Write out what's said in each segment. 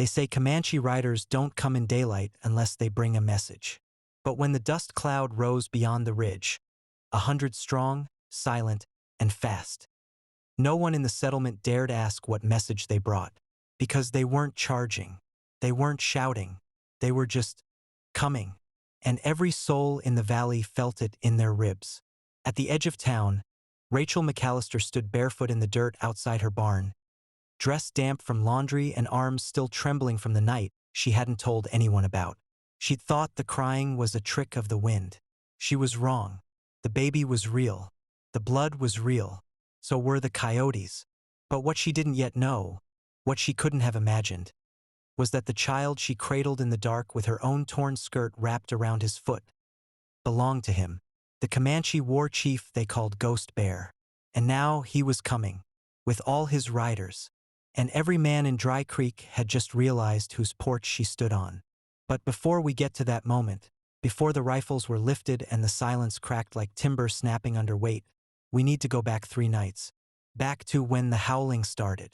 They say Comanche riders don't come in daylight unless they bring a message. But when the dust cloud rose beyond the ridge, 100 strong, silent, and fast, no one in the settlement dared ask what message they brought, because they weren't charging, they weren't shouting, they were just coming. And every soul in the valley felt it in their ribs. At the edge of town, Rachel McAllister stood barefoot in the dirt outside her barn, dress damp from laundry and arms still trembling from the night she hadn't told anyone about. She'd thought the crying was a trick of the wind. She was wrong. The baby was real. The blood was real. So were the coyotes. But what she didn't yet know, what she couldn't have imagined, was that the child she cradled in the dark with her own torn skirt wrapped around his foot belonged to him, the Comanche war chief they called Ghost Bear. And now he was coming, with all his riders, and every man in Dry Creek had just realized whose porch she stood on. But before we get to that moment, before the rifles were lifted and the silence cracked like timber snapping under weight, we need to go back 3 nights, back to when the howling started.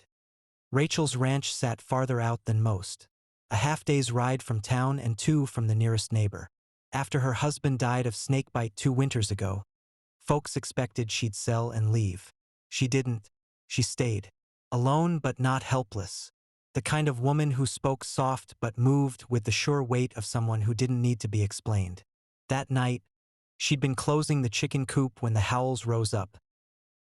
Rachel's ranch sat farther out than most, a half-day's ride from town and 2 from the nearest neighbor. After her husband died of snakebite 2 winters ago, folks expected she'd sell and leave. She didn't. She stayed, alone but not helpless, the kind of woman who spoke soft but moved with the sure weight of someone who didn't need to be explained. That night, she'd been closing the chicken coop when the howls rose up,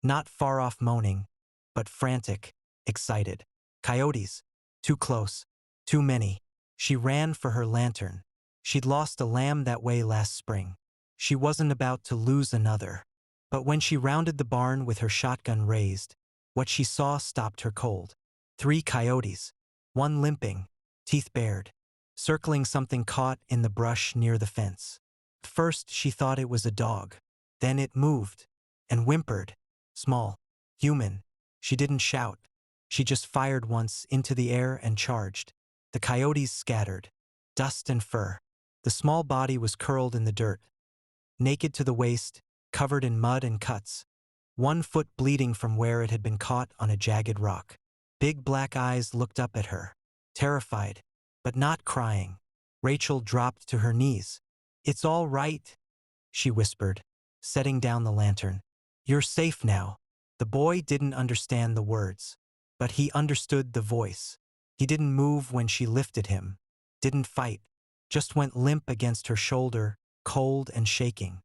not far off moaning, but frantic, excited. Coyotes. Too close. Too many. She ran for her lantern. She'd lost a lamb that way last spring. She wasn't about to lose another. But when she rounded the barn with her shotgun raised, what she saw stopped her cold. 3 coyotes, one limping, teeth bared, circling something caught in the brush near the fence. First she thought it was a dog. Then it moved and whimpered. Small, human. She didn't shout. She just fired once into the air and charged. The coyotes scattered, dust and fur. The small body was curled in the dirt, naked to the waist, covered in mud and cuts, 1 foot bleeding from where it had been caught on a jagged rock. Big black eyes looked up at her, terrified, but not crying. Rachel dropped to her knees. "It's all right," she whispered, setting down the lantern. "You're safe now." The boy didn't understand the words, but he understood the voice. He didn't move when she lifted him, didn't fight, just went limp against her shoulder, cold and shaking.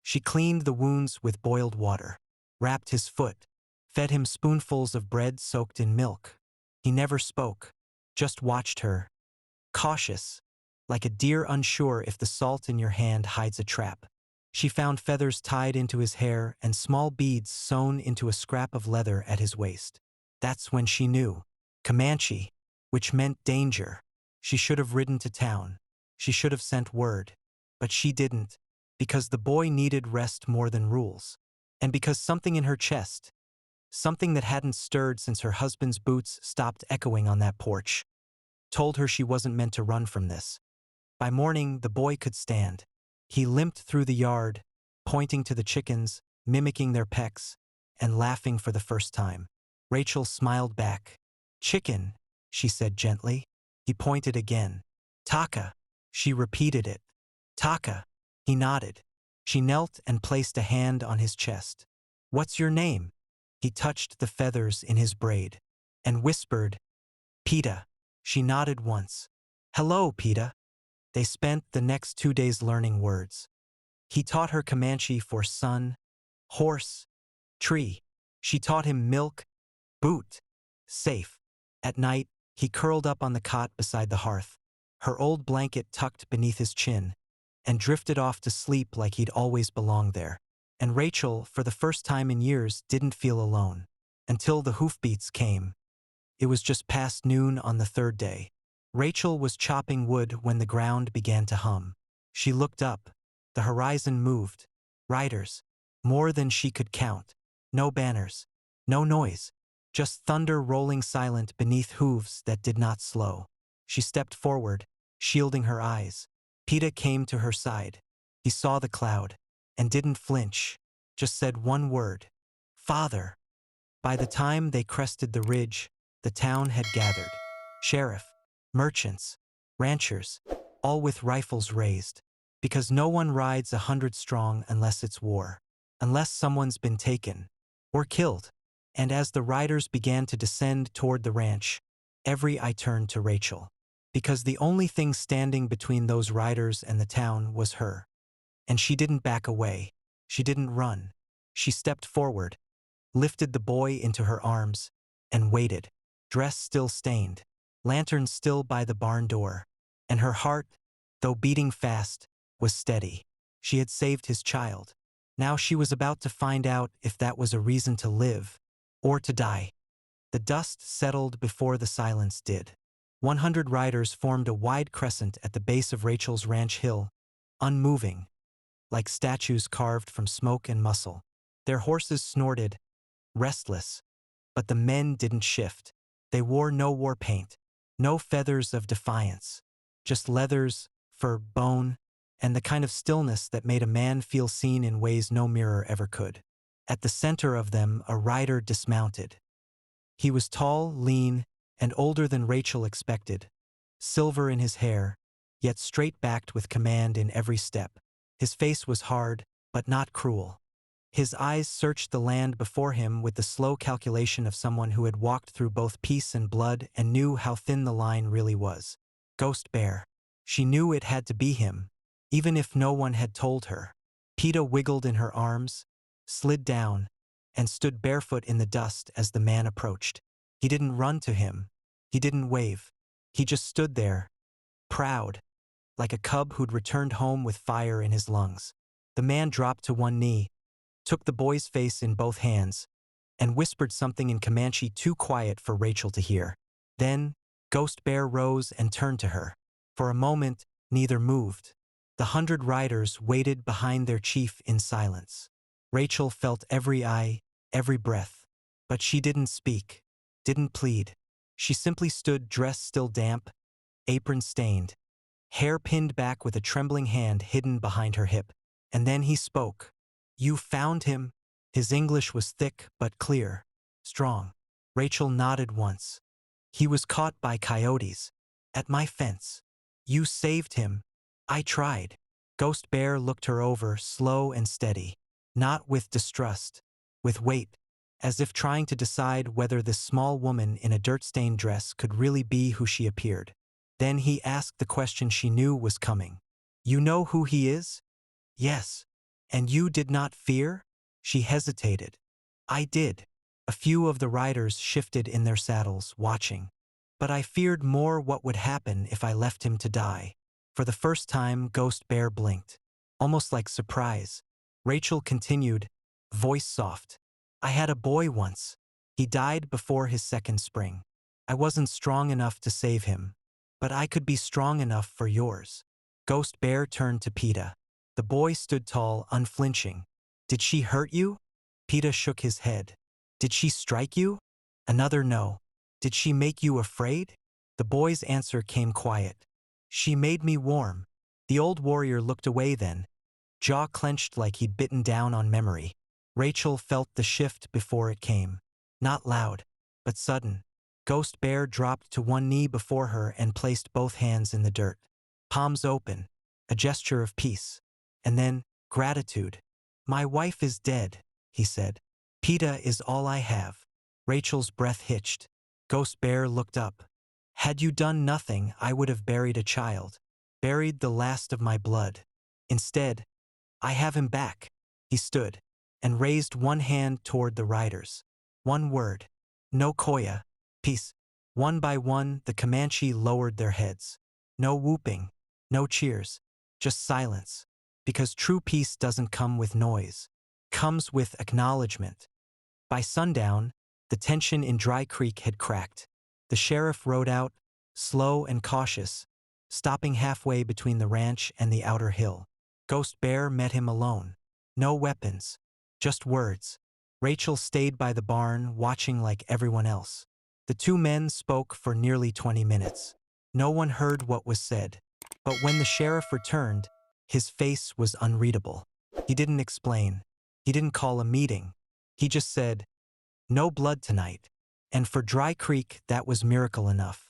She cleaned the wounds with boiled water, wrapped his foot, fed him spoonfuls of bread soaked in milk. He never spoke, just watched her, cautious, like a deer unsure if the salt in your hand hides a trap. She found feathers tied into his hair and small beads sewn into a scrap of leather at his waist. That's when she knew. Comanche, which meant danger. She should have ridden to town. She should have sent word. But she didn't, because the boy needed rest more than rules. And because something in her chest, something that hadn't stirred since her husband's boots stopped echoing on that porch, told her she wasn't meant to run from this. By morning, the boy could stand. He limped through the yard, pointing to the chickens, mimicking their pecks, and laughing for the first time. Rachel smiled back. "Chicken," she said gently. He pointed again. "Taka." She repeated it. "Taka." He nodded. She knelt and placed a hand on his chest. "What's your name?" He touched the feathers in his braid and whispered, "Peta." She nodded once. "Hello, Peta." They spent the next 2 days learning words. He taught her Comanche for sun, horse, tree. She taught him milk, boot, safe. At night, he curled up on the cot beside the hearth, her old blanket tucked beneath his chin, and drifted off to sleep like he'd always belonged there. And Rachel, for the first time in years, didn't feel alone. Until the hoofbeats came. It was just past noon on the 3rd day. Rachel was chopping wood when the ground began to hum. She looked up. The horizon moved. Riders. More than she could count. No banners. No noise. Just thunder rolling silent beneath hooves that did not slow. She stepped forward, shielding her eyes. Peta came to her side. He saw the cloud, and didn't flinch, just said one word. "Father." By the time they crested the ridge, the town had gathered. Sheriff, merchants, ranchers, all with rifles raised. Because no one rides 100 strong unless it's war, unless someone's been taken or killed. And as the riders began to descend toward the ranch, every eye turned to Rachel. Because the only thing standing between those riders and the town was her. And she didn't back away. She didn't run. She stepped forward, lifted the boy into her arms, and waited, dress still stained, lantern still by the barn door. And her heart, though beating fast, was steady. She had saved his child. Now she was about to find out if that was a reason to live or to die. The dust settled before the silence did. 100 riders formed a wide crescent at the base of Rachel's ranch hill, unmoving, like statues carved from smoke and muscle. Their horses snorted, restless, but the men didn't shift. They wore no war paint, no feathers of defiance, just leathers, fur, bone, and the kind of stillness that made a man feel seen in ways no mirror ever could. At the center of them, a rider dismounted. He was tall, lean, and older than Rachel expected, silver in his hair, yet straight-backed with command in every step. His face was hard, but not cruel. His eyes searched the land before him with the slow calculation of someone who had walked through both peace and blood and knew how thin the line really was. Ghost Bear. She knew it had to be him, even if no one had told her. PETA wiggled in her arms, slid down, and stood barefoot in the dust as the man approached. He didn't run to him. He didn't wave. He just stood there, proud, like a cub who'd returned home with fire in his lungs. The man dropped to one knee, took the boy's face in both hands, and whispered something in Comanche too quiet for Rachel to hear. Then, Ghost Bear rose and turned to her. For a moment, neither moved. The 100 riders waited behind their chief in silence. Rachel felt every eye, every breath. But she didn't speak, didn't plead. She simply stood, dress still damp, apron stained, hair pinned back with a trembling hand hidden behind her hip. And then he spoke. "You found him?" His English was thick but clear, strong. Rachel nodded once. "He was caught by coyotes. At my fence. You saved him." "I tried." Ghost Bear looked her over, slow and steady. Not with distrust, with weight, as if trying to decide whether this small woman in a dirt-stained dress could really be who she appeared. Then he asked the question she knew was coming. "You know who he is?" "Yes." "And you did not fear?" She hesitated. "I did." A few of the riders shifted in their saddles, watching. "But I feared more what would happen if I left him to die." For the first time, Ghost Bear blinked, almost like surprise. Rachel continued, voice soft. "I had a boy once. He died before his second spring. I wasn't strong enough to save him, but I could be strong enough for yours." Ghost Bear turned to PETA. The boy stood tall, unflinching. "Did she hurt you?" PETA shook his head. "Did she strike you?" Another no. "Did she make you afraid?" The boy's answer came quiet. "She made me warm." The old warrior looked away then, jaw clenched like he'd bitten down on memory. Rachel felt the shift before it came. Not loud, but sudden. Ghost Bear dropped to one knee before her and placed both hands in the dirt. Palms open, a gesture of peace. And then, gratitude. "My wife is dead," he said. "PETA is all I have." Rachel's breath hitched. Ghost Bear looked up. "Had you done nothing, I would have buried a child. Buried the last of my blood. Instead, I have him back." He stood and raised one hand toward the riders. One word. "No Koya. Peace." One by one, the Comanche lowered their heads. No whooping, no cheers, just silence. Because true peace doesn't come with noise. Comes with acknowledgement. By sundown, the tension in Dry Creek had cracked. The sheriff rode out, slow and cautious, stopping halfway between the ranch and the outer hill. Ghost Bear met him alone. No weapons, just words. Rachel stayed by the barn, watching like everyone else. The two men spoke for nearly 20 minutes. No one heard what was said. But when the sheriff returned, his face was unreadable. He didn't explain. He didn't call a meeting. He just said, "No blood tonight." And for Dry Creek, that was miracle enough.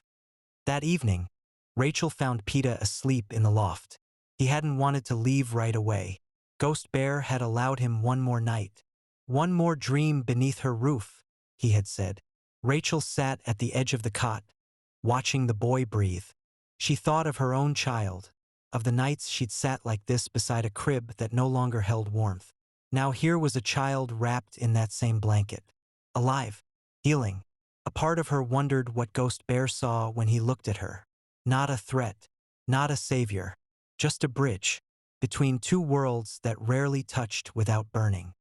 That evening, Rachel found Peter asleep in the loft. He hadn't wanted to leave right away. Ghost Bear had allowed him one more night. One more dream beneath her roof, he had said. Rachel sat at the edge of the cot, watching the boy breathe. She thought of her own child, of the nights she'd sat like this beside a crib that no longer held warmth. Now here was a child wrapped in that same blanket. Alive, healing. A part of her wondered what Ghost Bear saw when he looked at her. Not a threat, not a savior, just a bridge between two worlds that rarely touched without burning.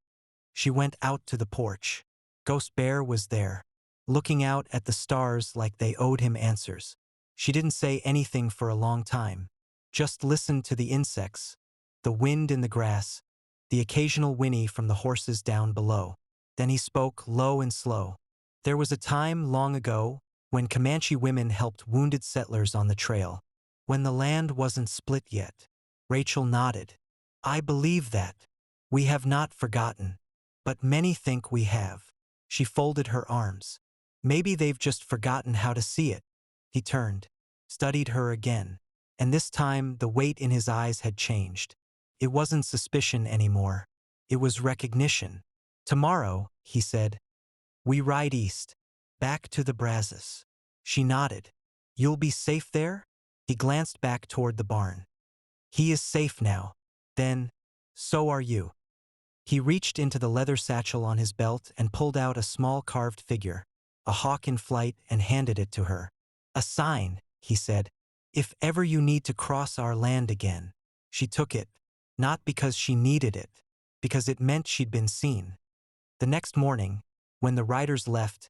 She went out to the porch. Ghost Bear was there, looking out at the stars like they owed him answers. She didn't say anything for a long time, just listened to the insects, the wind in the grass, the occasional whinny from the horses down below. Then he spoke low and slow. There was a time long ago when Comanche women helped wounded settlers on the trail, when the land wasn't split yet. Rachel nodded. I believe that. We have not forgotten. But many think we have. She folded her arms. Maybe they've just forgotten how to see it. He turned, studied her again, and this time the weight in his eyes had changed. It wasn't suspicion anymore. It was recognition. Tomorrow, he said, we ride east, back to the Brazos. She nodded. You'll be safe there? He glanced back toward the barn. He is safe now. Then, so are you. He reached into the leather satchel on his belt and pulled out a small carved figure, a hawk in flight, and handed it to her. A sign, he said, if ever you need to cross our land again. She took it, not because she needed it, because it meant she'd been seen. The next morning, when the riders left,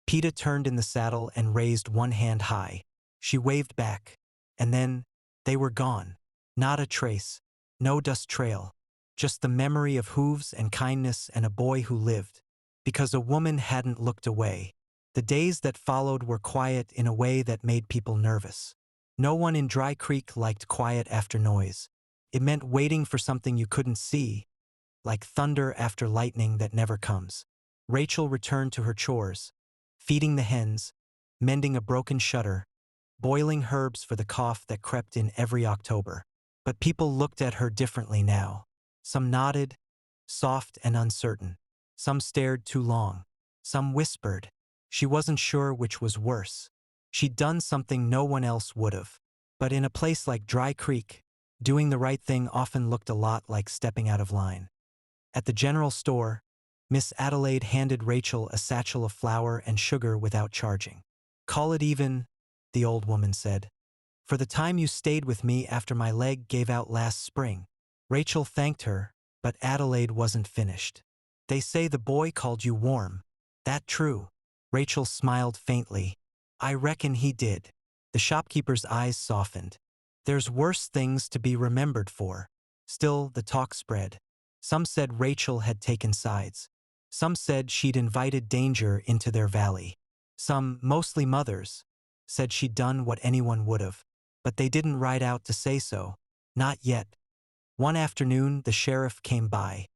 Peeta turned in the saddle and raised one hand high. She waved back, and then they were gone. Not a trace, no dust trail, just the memory of hooves and kindness and a boy who lived, because a woman hadn't looked away. The days that followed were quiet in a way that made people nervous. No one in Dry Creek liked quiet after noise. It meant waiting for something you couldn't see, like thunder after lightning that never comes. Rachel returned to her chores, feeding the hens, mending a broken shutter, boiling herbs for the cough that crept in every October. But people looked at her differently now. Some nodded, soft and uncertain. Some stared too long. Some whispered. She wasn't sure which was worse. She'd done something no one else would have. But in a place like Dry Creek, doing the right thing often looked a lot like stepping out of line. At the general store, Miss Adelaide handed Rachel a satchel of flour and sugar without charging. Call it even, the old woman said, for the time you stayed with me after my leg gave out last spring. Rachel thanked her, but Adelaide wasn't finished. They say the boy called you warm. That true? Rachel smiled faintly. I reckon he did. The shopkeeper's eyes softened. There's worse things to be remembered for. Still, the talk spread. Some said Rachel had taken sides. Some said she'd invited danger into their valley. Some, mostly mothers, said she'd done what anyone would have. But they didn't ride out to say so. Not yet. One afternoon, the sheriff came by.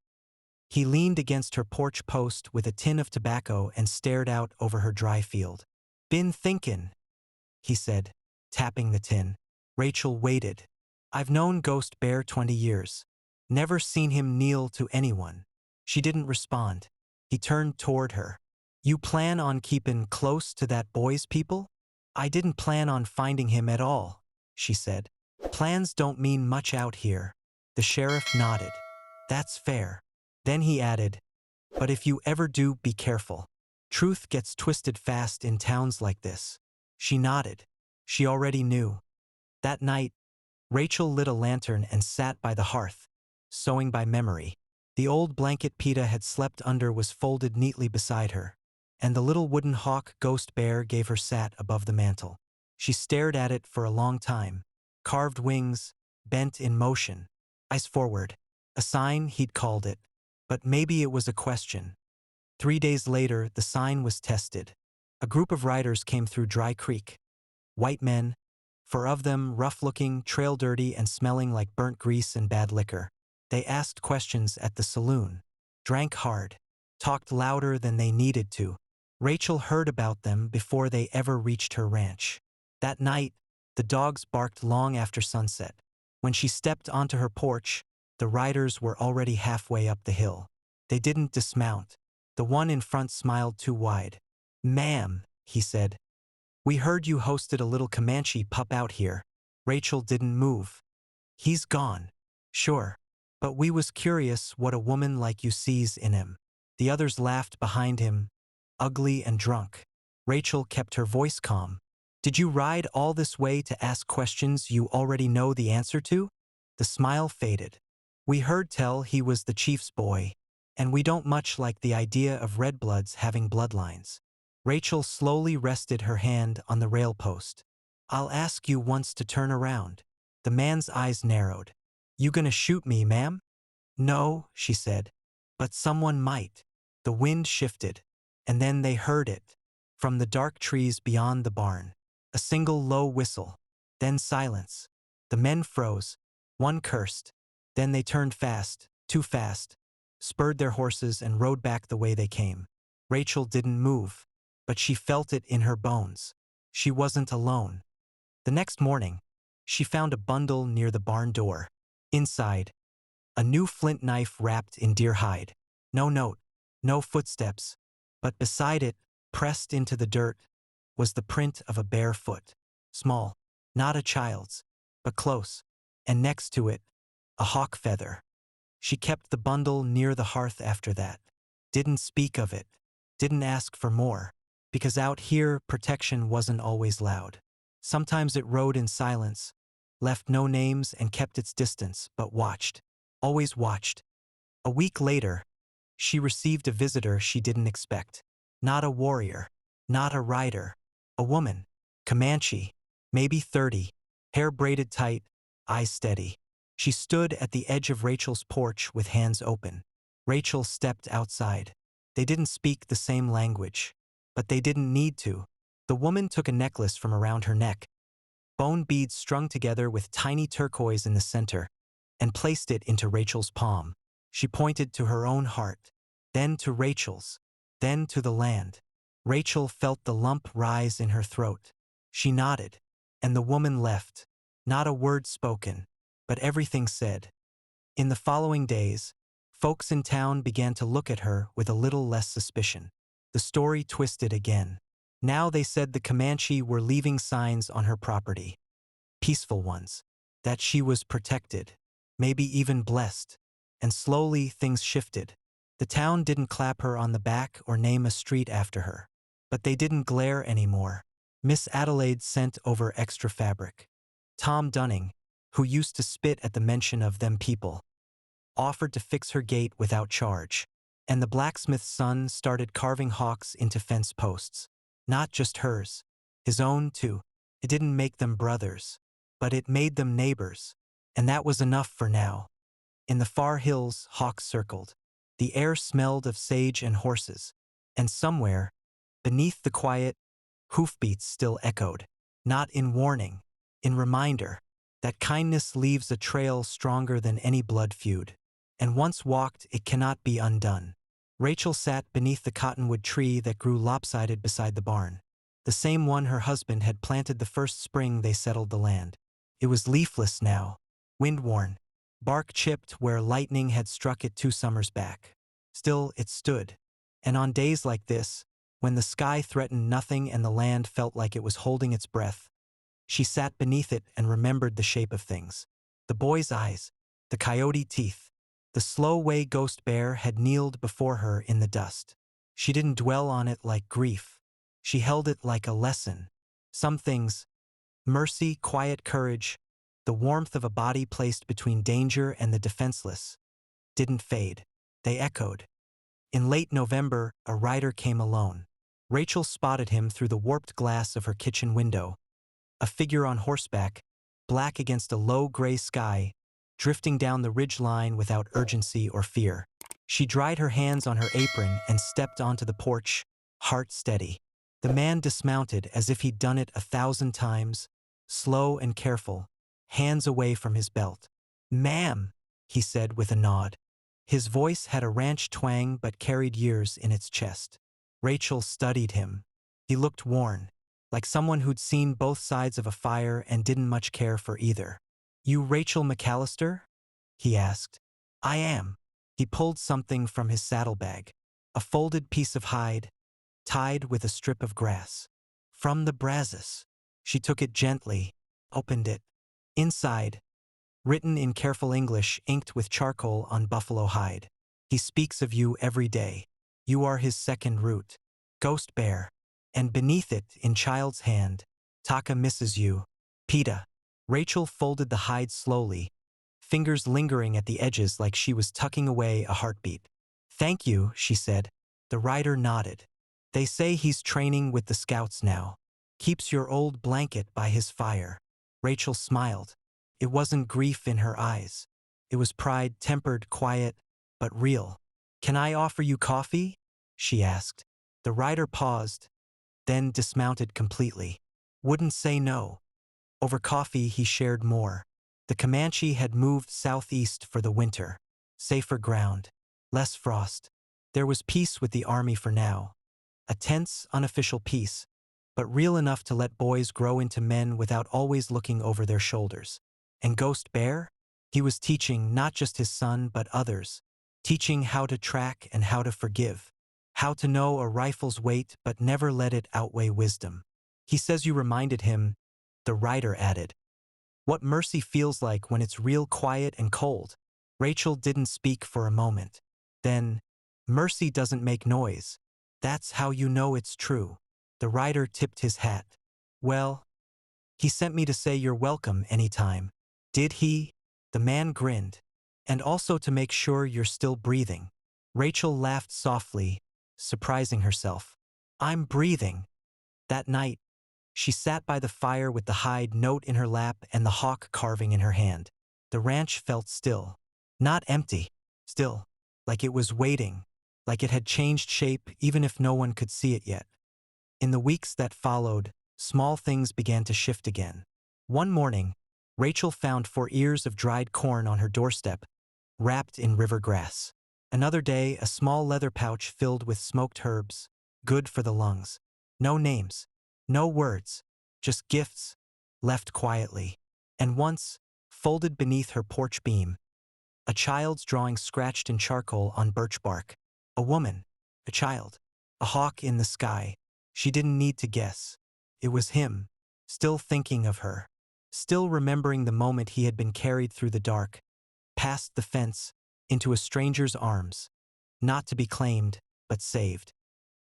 He leaned against her porch post with a tin of tobacco and stared out over her dry field. Been thinkin', he said, tapping the tin. Rachel waited. I've known Ghost Bear 20 years. Never seen him kneel to anyone. She didn't respond. He turned toward her. You plan on keepin' close to that boy's people? I didn't plan on finding him at all, she said. Plans don't mean much out here. The sheriff nodded. That's fair. Then he added, but if you ever do, be careful. Truth gets twisted fast in towns like this. She nodded. She already knew. That night, Rachel lit a lantern and sat by the hearth, sewing by memory. The old blanket Peeta had slept under was folded neatly beside her, and the little wooden hawk Ghost Bear gave her sat above the mantel. She stared at it for a long time. Carved wings, bent in motion. Eyes forward. A sign, he'd called it. But maybe it was a question. 3 days later, the sign was tested. A group of riders came through Dry Creek. White men, 4 of them rough-looking, trail-dirty, and smelling like burnt grease and bad liquor. They asked questions at the saloon, drank hard, talked louder than they needed to. Rachel heard about them before they ever reached her ranch. That night, the dogs barked long after sunset. When she stepped onto her porch, the riders were already halfway up the hill. They didn't dismount. The one in front smiled too wide. "Ma'am," he said, "we heard you hosted a little Comanche pup out here." Rachel didn't move. "He's gone." "Sure. But we was curious what a woman like you sees in him." The others laughed behind him, ugly and drunk. Rachel kept her voice calm. "Did you ride all this way to ask questions you already know the answer to?" The smile faded. "We heard tell he was the chief's boy, and we don't much like the idea of redbloods having bloodlines." Rachel slowly rested her hand on the rail post. "I'll ask you once to turn around." The man's eyes narrowed. "You gonna shoot me, ma'am?" "No," she said, "but someone might." The wind shifted, and then they heard it. From the dark trees beyond the barn, a single low whistle, then silence. The men froze. One cursed. Then they turned fast, too fast, spurred their horses and rode back the way they came. Rachel didn't move, but she felt it in her bones. She wasn't alone. The next morning, she found a bundle near the barn door. Inside, a new flint knife wrapped in deer hide. No note, no footsteps, but beside it, pressed into the dirt, was the print of a bare foot. Small, not a child's, but close, and next to it, a hawk feather. She kept the bundle near the hearth after that. Didn't speak of it, didn't ask for more, because out here protection wasn't always loud. Sometimes it rode in silence, left no names and kept its distance, but watched. Always watched. A week later, she received a visitor she didn't expect. Not a warrior, not a rider, a woman, Comanche, maybe 30, hair braided tight, eyes steady. She stood at the edge of Rachel's porch with hands open. Rachel stepped outside. They didn't speak the same language, but they didn't need to. The woman took a necklace from around her neck, bone beads strung together with tiny turquoise in the center, and placed it into Rachel's palm. She pointed to her own heart, then to Rachel's, then to the land. Rachel felt the lump rise in her throat. She nodded, and the woman left. Not a word spoken, but everything said. In the following days, folks in town began to look at her with a little less suspicion. The story twisted again. Now they said the Comanche were leaving signs on her property. Peaceful ones. That she was protected, maybe even blessed. And slowly things shifted. The town didn't clap her on the back or name a street after her. But they didn't glare anymore. Miss Adelaide sent over extra fabric. Tom Dunning, who used to spit at the mention of them people, offered to fix her gate without charge. And the blacksmith's son started carving hawks into fence posts. Not just hers, his own too. It didn't make them brothers, but it made them neighbors. And that was enough for now. In the far hills, hawks circled. The air smelled of sage and horses. And somewhere, beneath the quiet, hoofbeats still echoed. Not in warning, in reminder that kindness leaves a trail stronger than any blood feud. And once walked, it cannot be undone. Rachel sat beneath the cottonwood tree that grew lopsided beside the barn. The same one her husband had planted the first spring they settled the land. It was leafless now, wind-worn, bark chipped where lightning had struck it 2 summers back. Still, it stood. And on days like this, when the sky threatened nothing and the land felt like it was holding its breath, she sat beneath it and remembered the shape of things. The boy's eyes, the coyote teeth, the slow way Ghost Bear had kneeled before her in the dust. She didn't dwell on it like grief. She held it like a lesson. Some things, mercy, quiet courage, the warmth of a body placed between danger and the defenseless, didn't fade. They echoed. In late November, a rider came alone. Rachel spotted him through the warped glass of her kitchen window. A figure on horseback, black against a low gray sky, drifting down the ridge line without urgency or fear. She dried her hands on her apron and stepped onto the porch, heart steady. The man dismounted as if he'd done it 1,000 times, slow and careful, hands away from his belt. "Ma'am," he said with a nod. His voice had a ranch twang but carried years in its chest. Rachel studied him. He looked worn. like someone who'd seen both sides of a fire and didn't much care for either. "You Rachel McAllister?" he asked. "I am." He pulled something from his saddlebag, a folded piece of hide, tied with a strip of grass. "From the Brazos." She took it gently, opened it. Inside, written in careful English inked with charcoal on buffalo hide. "He speaks of you every day. You are his second root. Ghost Bear." And beneath it, in child's hand, "Taka misses you. PETA." Rachel folded the hide slowly, fingers lingering at the edges like she was tucking away a heartbeat. "Thank you," she said. The writer nodded. "They say he's training with the scouts now. Keeps your old blanket by his fire." Rachel smiled. It wasn't grief in her eyes. It was pride, tempered, quiet, but real. "Can I offer you coffee?" she asked. The writer paused, then dismounted completely. Wouldn't say no. Over coffee he shared more. The Comanche had moved southeast for the winter. Safer ground. Less frost. There was peace with the army for now. A tense, unofficial peace, but real enough to let boys grow into men without always looking over their shoulders. And Ghost Bear? He was teaching not just his son but others. Teaching how to track and how to forgive. How to know a rifle's weight but never let it outweigh wisdom. "He says you reminded him," the writer added, "what mercy feels like when it's real quiet and cold." Rachel didn't speak for a moment. Then, "Mercy doesn't make noise. That's how you know it's true." The writer tipped his hat. "Well, he sent me to say you're welcome anytime." "Did he?" The man grinned. "And also to make sure you're still breathing." Rachel laughed softly, surprising herself. "I'm breathing." That night, she sat by the fire with the hide note in her lap and the hawk carving in her hand. The ranch felt still. Not empty. Still. Like it was waiting. Like it had changed shape even if no one could see it yet. In the weeks that followed, small things began to shift again. One morning, Rachel found 4 ears of dried corn on her doorstep, wrapped in river grass. Another day, a small leather pouch filled with smoked herbs, good for the lungs. No names, no words, just gifts, left quietly. And once, folded beneath her porch beam, a child's drawing scratched in charcoal on birch bark. A woman, a child, a hawk in the sky. She didn't need to guess. It was him, still thinking of her, still remembering the moment he had been carried through the dark, past the fence, into a stranger's arms, not to be claimed, but saved.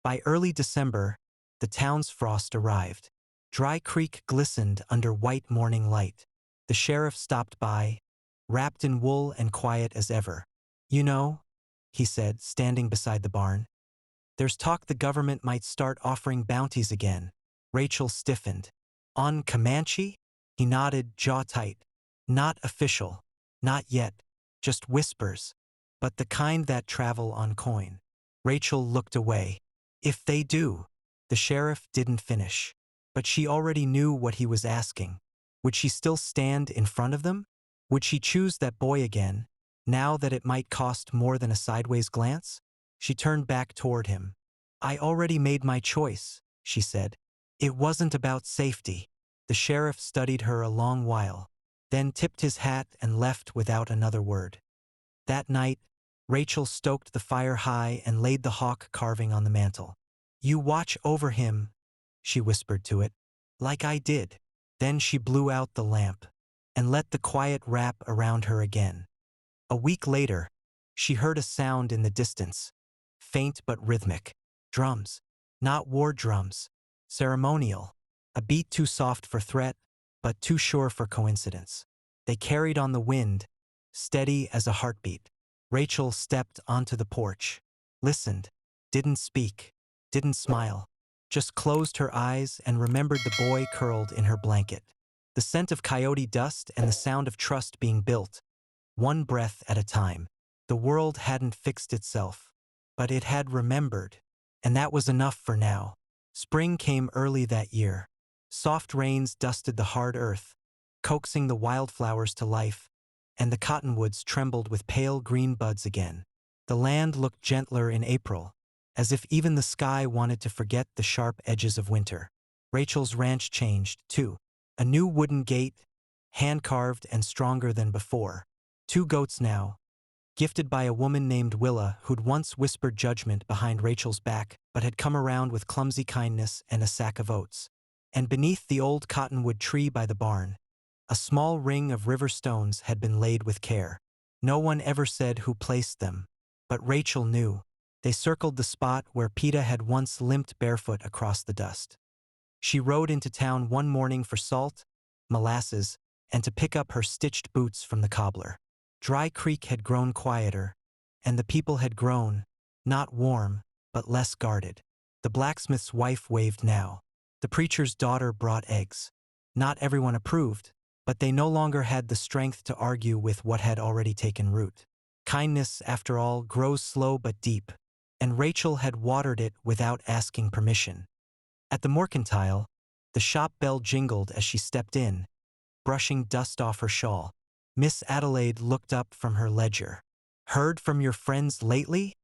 By early December, the town's frost arrived. Dry Creek glistened under white morning light. The sheriff stopped by, wrapped in wool and quiet as ever. "You know," he said, standing beside the barn, "there's talk the government might start offering bounties again." Rachel stiffened. "On Comanche?" He nodded, jaw tight. "Not official. Not yet. Just whispers. But the kind that travel on coin." Rachel looked away. "If they do." The sheriff didn't finish. But she already knew what he was asking. Would she still stand in front of them? Would she choose that boy again, now that it might cost more than a sideways glance? She turned back toward him. "I already made my choice," she said. "It wasn't about safety." The sheriff studied her a long while, then tipped his hat and left without another word. That night, Rachel stoked the fire high and laid the hawk carving on the mantel. "You watch over him," she whispered to it, "like I did." Then she blew out the lamp and let the quiet wrap around her again. A week later, she heard a sound in the distance, faint but rhythmic. Drums. Not war drums. Ceremonial. A beat too soft for threat, but too sure for coincidence. They carried on the wind, steady as a heartbeat. Rachel stepped onto the porch, listened, didn't speak, didn't smile, just closed her eyes and remembered the boy curled in her blanket. The scent of coyote dust and the sound of trust being built, one breath at a time. The world hadn't fixed itself, but it had remembered, and that was enough for now. Spring came early that year. Soft rains dusted the hard earth, coaxing the wildflowers to life, and the cottonwoods trembled with pale green buds again. The land looked gentler in April, as if even the sky wanted to forget the sharp edges of winter. Rachel's ranch changed, too. A new wooden gate, hand-carved and stronger than before. 2 goats now, gifted by a woman named Willa who'd once whispered judgment behind Rachel's back but had come around with clumsy kindness and a sack of oats. And beneath the old cottonwood tree by the barn, a small ring of river stones had been laid with care. No one ever said who placed them, but Rachel knew. They circled the spot where Peta had once limped barefoot across the dust. She rode into town one morning for salt, molasses, and to pick up her stitched boots from the cobbler. Dry Creek had grown quieter, and the people had grown, not warm, but less guarded. The blacksmith's wife waved now. The preacher's daughter brought eggs. Not everyone approved, but they no longer had the strength to argue with what had already taken root. Kindness, after all, grows slow but deep, and Rachel had watered it without asking permission. At the mercantile, the shop bell jingled as she stepped in, brushing dust off her shawl. Miss Adelaide looked up from her ledger. "Heard from your friends lately?"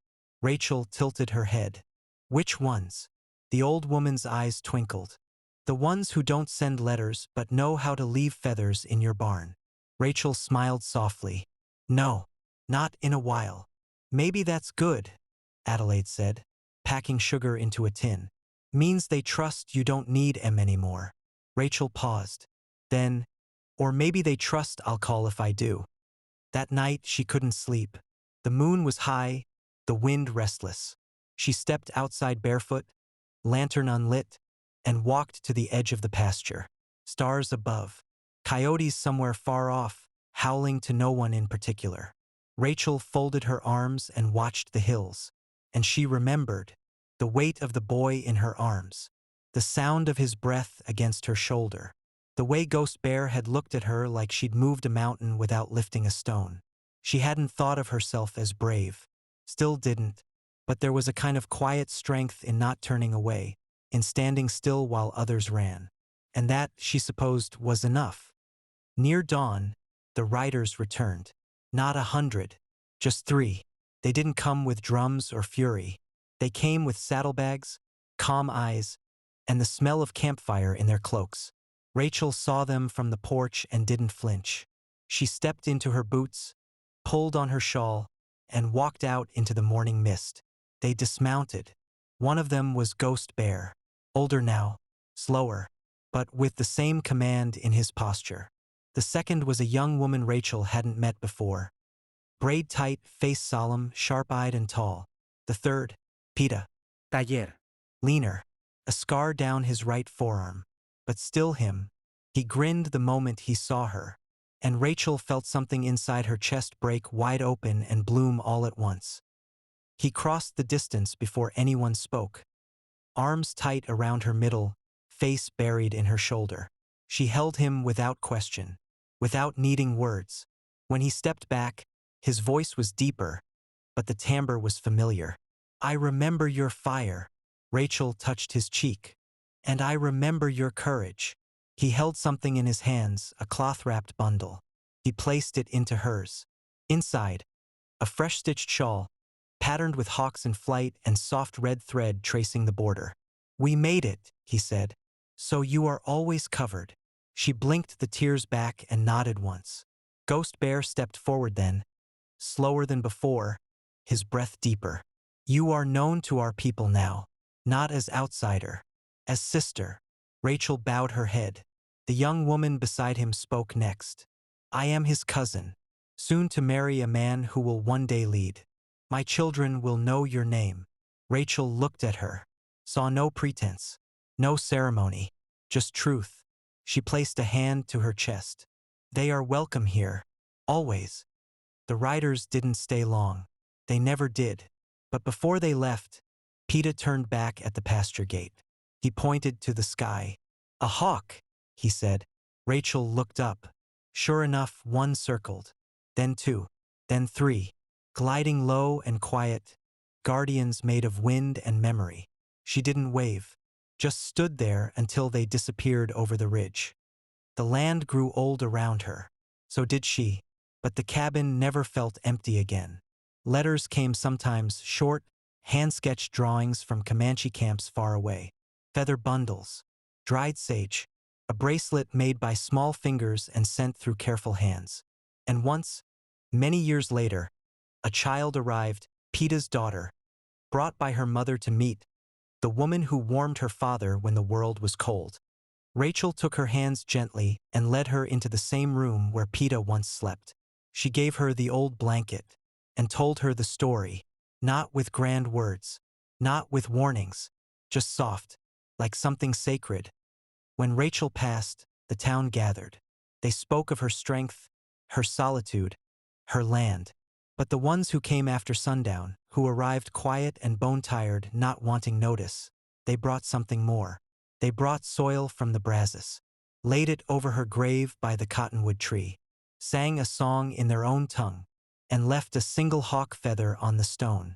Rachel tilted her head. "Which ones?" The old woman's eyes twinkled. "The ones who don't send letters but know how to leave feathers in your barn." Rachel smiled softly. "No, not in a while." "Maybe that's good," Adelaide said, packing sugar into a tin. "Means they trust you don't need 'em anymore." Rachel paused. Then, "Or maybe they trust I'll call if I do." That night she couldn't sleep. The moon was high, the wind restless. She stepped outside barefoot, lantern unlit, and walked to the edge of the pasture. Stars above. Coyotes somewhere far off, howling to no one in particular. Rachel folded her arms and watched the hills. And she remembered the weight of the boy in her arms, the sound of his breath against her shoulder, the way Ghost Bear had looked at her like she'd moved a mountain without lifting a stone. She hadn't thought of herself as brave. Still didn't. But there was a kind of quiet strength in not turning away, in standing still while others ran. And that, she supposed, was enough. Near dawn, the riders returned. Not 100, just 3. They didn't come with drums or fury. They came with saddlebags, calm eyes, and the smell of campfire in their cloaks. Rachel saw them from the porch and didn't flinch. She stepped into her boots, pulled on her shawl, and walked out into the morning mist. They dismounted. One of them was Ghost Bear, older now, slower, but with the same command in his posture. The second was a young woman Rachel hadn't met before. Braid tight, face solemn, sharp-eyed and tall. The third, Peta. Taller. Leaner, a scar down his right forearm. But still him. He grinned the moment he saw her, and Rachel felt something inside her chest break wide open and bloom all at once. He crossed the distance before anyone spoke. Arms tight around her middle, face buried in her shoulder. She held him without question, without needing words. When he stepped back, his voice was deeper, but the timbre was familiar. "I remember your fire." Rachel touched his cheek. "And I remember your courage." He held something in his hands, a cloth-wrapped bundle. He placed it into hers. Inside, a fresh-stitched shawl, patterned with hawks in flight and soft red thread tracing the border. "We made it," he said. "So you are always covered." She blinked the tears back and nodded once. Ghost Bear stepped forward then, slower than before, his breath deeper. "You are known to our people now, not as outsider, as sister." Rachel bowed her head. The young woman beside him spoke next. "I am his cousin, soon to marry a man who will one day lead. My children will know your name." Rachel looked at her, saw no pretense, no ceremony, just truth. She placed a hand to her chest. "They are welcome here, always." The riders didn't stay long. They never did. But before they left, Peta turned back at the pasture gate. He pointed to the sky. "A hawk," he said. Rachel looked up. Sure enough, one circled, then 2, then 3, gliding low and quiet, guardians made of wind and memory. She didn't wave, just stood there until they disappeared over the ridge. The land grew old around her. So did she. But the cabin never felt empty again. Letters came sometimes, short, hand-sketched drawings from Comanche camps far away. Feather bundles. dried sage, a bracelet made by small fingers and sent through careful hands. And once, many years later, a child arrived, Peta's daughter, brought by her mother to meet the woman who warmed her father when the world was cold. Rachel took her hands gently and led her into the same room where Peta once slept. She gave her the old blanket and told her the story, not with grand words, not with warnings, just soft, like something sacred. When Rachel passed, the town gathered. They spoke of her strength, her solitude, her land. But the ones who came after sundown, who arrived quiet and bone-tired, not wanting notice, they brought something more. They brought soil from the Brazos, laid it over her grave by the cottonwood tree, sang a song in their own tongue, and left a single hawk feather on the stone.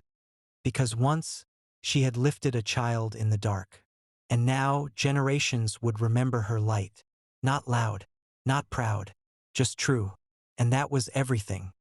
Because once she had lifted a child in the dark, and now generations would remember her light, not loud, not proud, just true, and that was everything.